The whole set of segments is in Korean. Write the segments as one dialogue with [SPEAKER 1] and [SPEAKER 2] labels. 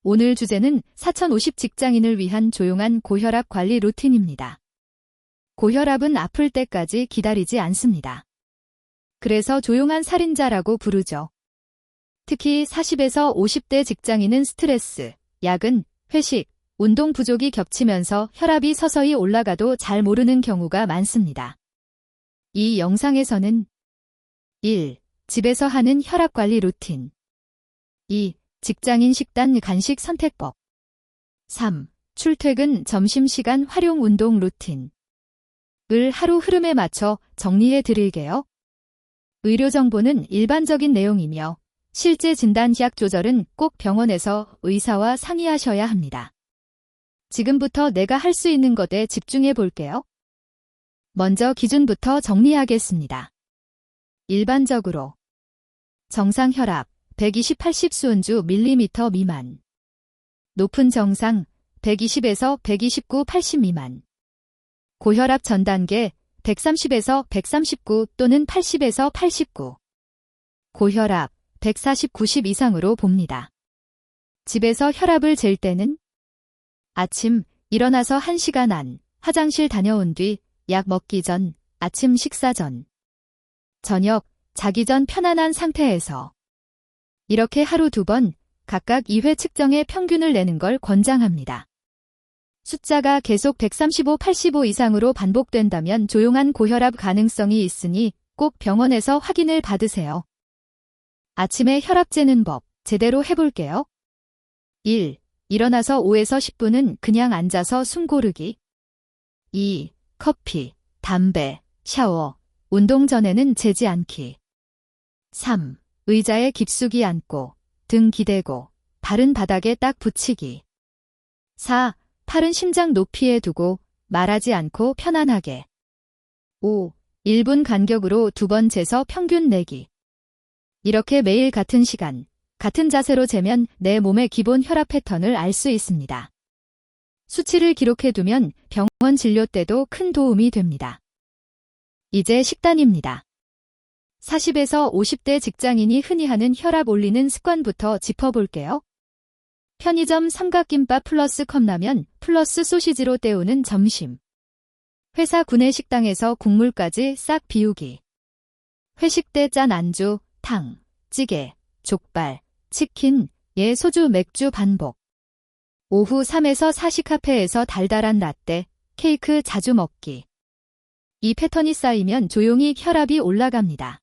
[SPEAKER 1] 오늘 주제는 4050 직장인을 위한 조용한 고혈압 관리 루틴입니다. 고혈압은 아플 때까지 기다리지 않습니다. 그래서 조용한 살인자라고 부르죠. 특히 40에서 50대 직장인은 스트레스, 야근, 회식, 운동 부족이 겹치면서 혈압이 서서히 올라가도 잘 모르는 경우가 많습니다. 이 영상에서는 1. 집에서 하는 혈압관리 루틴 2. 직장인 식단 간식 선택법 3. 출퇴근 점심시간 활용 운동 루틴 을 하루 흐름에 맞춰 정리해 드릴게요. 의료 정보는 일반적인 내용이며 실제 진단 약 조절은 꼭 병원에서 의사와 상의하셔야 합니다. 지금부터 내가 할 수 있는 것에 집중해 볼게요. 먼저 기준부터 정리하겠습니다. 일반적으로 정상 혈압 120/80 수은주 밀리미터 미만 높은 정상 120에서 129/80 미만 고혈압 전 단계 130에서 139 또는 80에서 89 고혈압 140/90 이상으로 봅니다. 집에서 혈압을 잴 때는 아침 일어나서 1시간 안 화장실 다녀온 뒤 약 먹기 전 아침 식사 전 저녁 자기 전 편안한 상태에서 이렇게 하루 2번 각각 2회 측정해 평균을 내는 걸 권장합니다. 숫자가 계속 135/85 이상으로 반복된다면 조용한 고혈압 가능성이 있으니 꼭 병원에서 확인을 받으세요. 아침에 혈압 재는 법 제대로 해볼게요. 1. 일어나서 5에서 10분은 그냥 앉아서 숨 고르기 2. 커피, 담배, 샤워, 운동 전에는 재지 않기 3. 의자에 깊숙이 앉고 등 기대고 발은 바닥에 딱 붙이기 4. 팔은 심장 높이에 두고 말하지 않고 편안하게 5. 1분 간격으로 2번 재서 평균 내기 이렇게 매일 같은 시간, 같은 자세로 재면 내 몸의 기본 혈압 패턴을 알 수 있습니다. 수치를 기록해두면 병원 진료 때도 큰 도움이 됩니다. 이제 식단입니다. 40에서 50대 직장인이 흔히 하는 혈압 올리는 습관부터 짚어볼게요. 편의점 삼각김밥 플러스 컵라면 플러스 소시지로 때우는 점심. 회사 구내식당에서 국물까지 싹 비우기. 회식 때 짠 안주, 탕, 찌개, 족발, 치킨, 소주, 맥주 반복. 오후 3에서 4시 카페에서 달달한 라떼, 케이크 자주 먹기. 이 패턴이 쌓이면 조용히 혈압이 올라갑니다.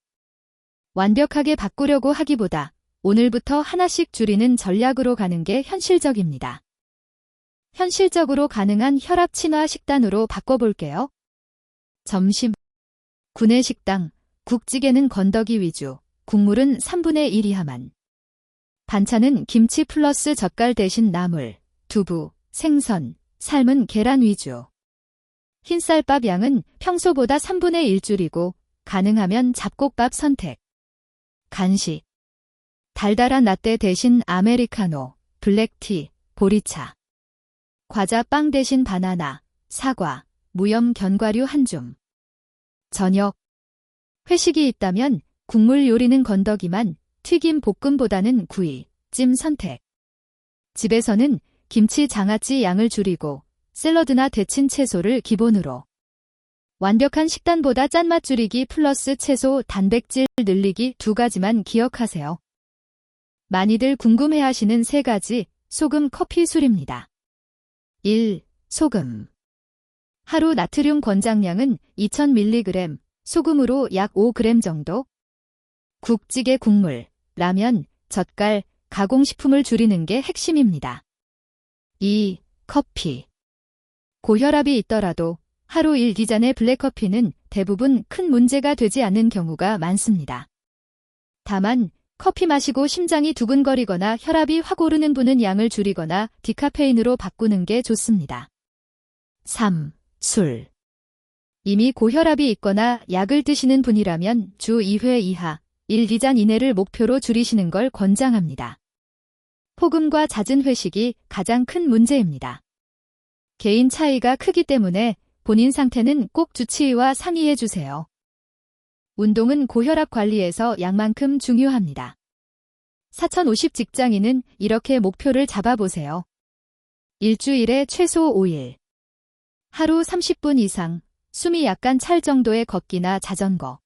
[SPEAKER 1] 완벽하게 바꾸려고 하기보다 오늘부터 하나씩 줄이는 전략으로 가는 게 현실적입니다. 현실적으로 가능한 혈압 친화 식단으로 바꿔볼게요. 점심 구내식당, 국찌개는 건더기 위주, 국물은 3분의 1 이하만. 반찬은 김치 플러스 젓갈 대신 나물, 두부, 생선, 삶은 계란 위주. 흰쌀밥 양은 평소보다 3분의 1 줄이고 가능하면 잡곡밥 선택. 간식 달달한 라떼 대신 아메리카노, 블랙티, 보리차. 과자 빵 대신 바나나, 사과, 무염 견과류 한 줌. 저녁 회식이 있다면 국물 요리는 건더기만, 튀김 볶음보다는 구이, 찜 선택. 집에서는 김치 장아찌 양을 줄이고 샐러드나 데친 채소를 기본으로. 완벽한 식단보다 짠맛 줄이기 플러스 채소 단백질 늘리기 2가지만 기억하세요. 많이들 궁금해하시는 3가지 소금 커피 술입니다. 1. 소금. 하루 나트륨 권장량은 2000mg, 소금으로 약 5g 정도. 국찌개 국물, 라면, 젓갈, 가공식품을 줄이는 게 핵심입니다. 2. 커피. 고혈압이 있더라도 하루 1기잔의 블랙커피는 대부분 큰 문제가 되지 않는 경우가 많습니다. 다만 커피 마시고 심장이 두근거리거나 혈압이 확 오르는 분은 양을 줄이거나 디카페인으로 바꾸는 게 좋습니다. 3. 술. 이미 고혈압이 있거나 약을 드시는 분이라면 주 2회 이하, 1기잔 이내를 목표로 줄이시는 걸 권장합니다. 폭음과 잦은 회식이 가장 큰 문제입니다. 개인 차이가 크기 때문에 본인 상태는 꼭 주치의와 상의해 주세요. 운동은 고혈압 관리에서 약만큼 중요합니다. 4050 직장인은 이렇게 목표를 잡아보세요. 일주일에 최소 5일. 하루 30분 이상, 숨이 약간 찰 정도의 걷기나 자전거.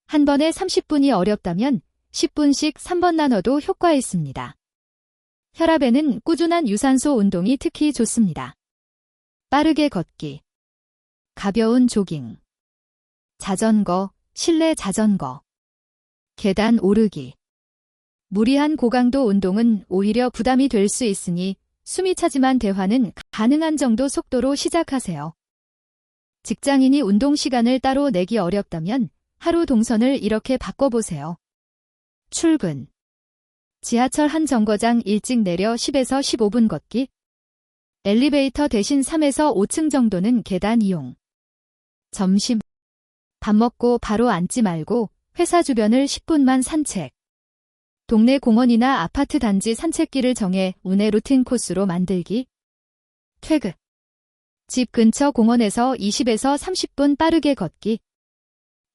[SPEAKER 1] 한 번에 30분이 어렵다면 10분씩 3번 나눠도 효과 있습니다. 혈압에는 꾸준한 유산소 운동이 특히 좋습니다. 빠르게 걷기, 가벼운 조깅, 자전거, 실내 자전거, 계단 오르기. 무리한 고강도 운동은 오히려 부담이 될 수 있으니 숨이 차지만 대화는 가능한 정도 속도로 시작하세요. 직장인이 운동 시간을 따로 내기 어렵다면 하루 동선을 이렇게 바꿔보세요. 출근. 지하철 한 정거장 일찍 내려 10에서 15분 걷기. 엘리베이터 대신 3에서 5층 정도는 계단 이용. 점심. 밥 먹고 바로 앉지 말고 회사 주변을 10분만 산책. 동네 공원이나 아파트 단지 산책길을 정해 운의 루틴 코스로 만들기. 퇴근. 집 근처 공원에서 20에서 30분 빠르게 걷기.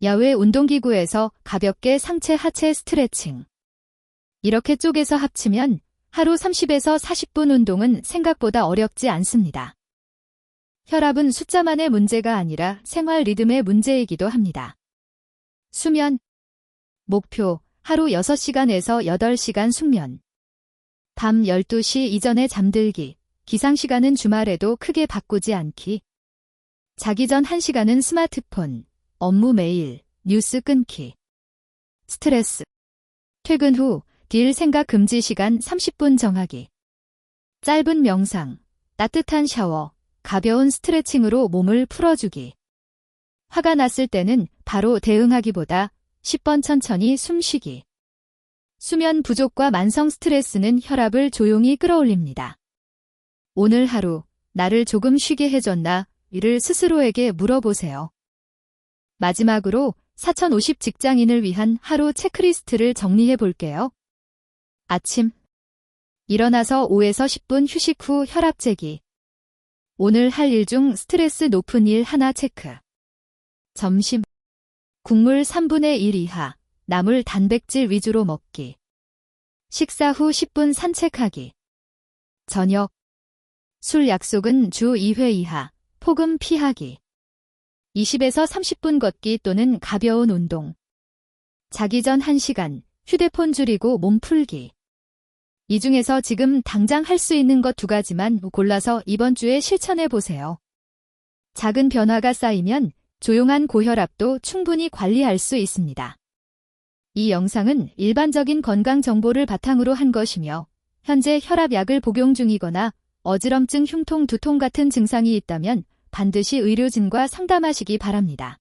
[SPEAKER 1] 야외 운동기구에서 가볍게 상체 하체 스트레칭. 이렇게 쪼개서 합치면 하루 30에서 40분 운동은 생각보다 어렵지 않습니다. 혈압은 숫자만의 문제가 아니라 생활 리듬의 문제이기도 합니다. 수면. 목표, 하루 6시간에서 8시간 숙면. 밤 12시 이전에 잠들기, 기상시간은 주말에도 크게 바꾸지 않기. 자기 전 1시간은 스마트폰, 업무 메일, 뉴스 끊기. 스트레스. 퇴근 후 딜 생각 금지 시간 30분 정하기. 짧은 명상, 따뜻한 샤워, 가벼운 스트레칭으로 몸을 풀어주기. 화가 났을 때는 바로 대응하기보다 10번 천천히 숨쉬기. 수면 부족과 만성 스트레스는 혈압을 조용히 끌어올립니다. 오늘 하루 나를 조금 쉬게 해줬나? 이를 스스로에게 물어보세요. 마지막으로 4050 직장인을 위한 하루 체크리스트를 정리해 볼게요. 아침. 일어나서 5에서 10분 휴식 후 혈압 재기. 오늘 할 일 중 스트레스 높은 일 하나 체크. 점심. 국물 3분의 1 이하, 나물 단백질 위주로 먹기. 식사 후 10분 산책하기. 저녁. 술 약속은 주 2회 이하, 폭음 피하기. 20에서 30분 걷기 또는 가벼운 운동. 자기 전 1시간, 휴대폰 줄이고 몸 풀기. 이 중에서 지금 당장 할 수 있는 것 2가지만 골라서 이번 주에 실천해 보세요. 작은 변화가 쌓이면 조용한 고혈압도 충분히 관리할 수 있습니다. 이 영상은 일반적인 건강 정보를 바탕으로 한 것이며 현재 혈압약을 복용 중이거나 어지럼증, 흉통, 두통 같은 증상이 있다면 반드시 의료진과 상담하시기 바랍니다.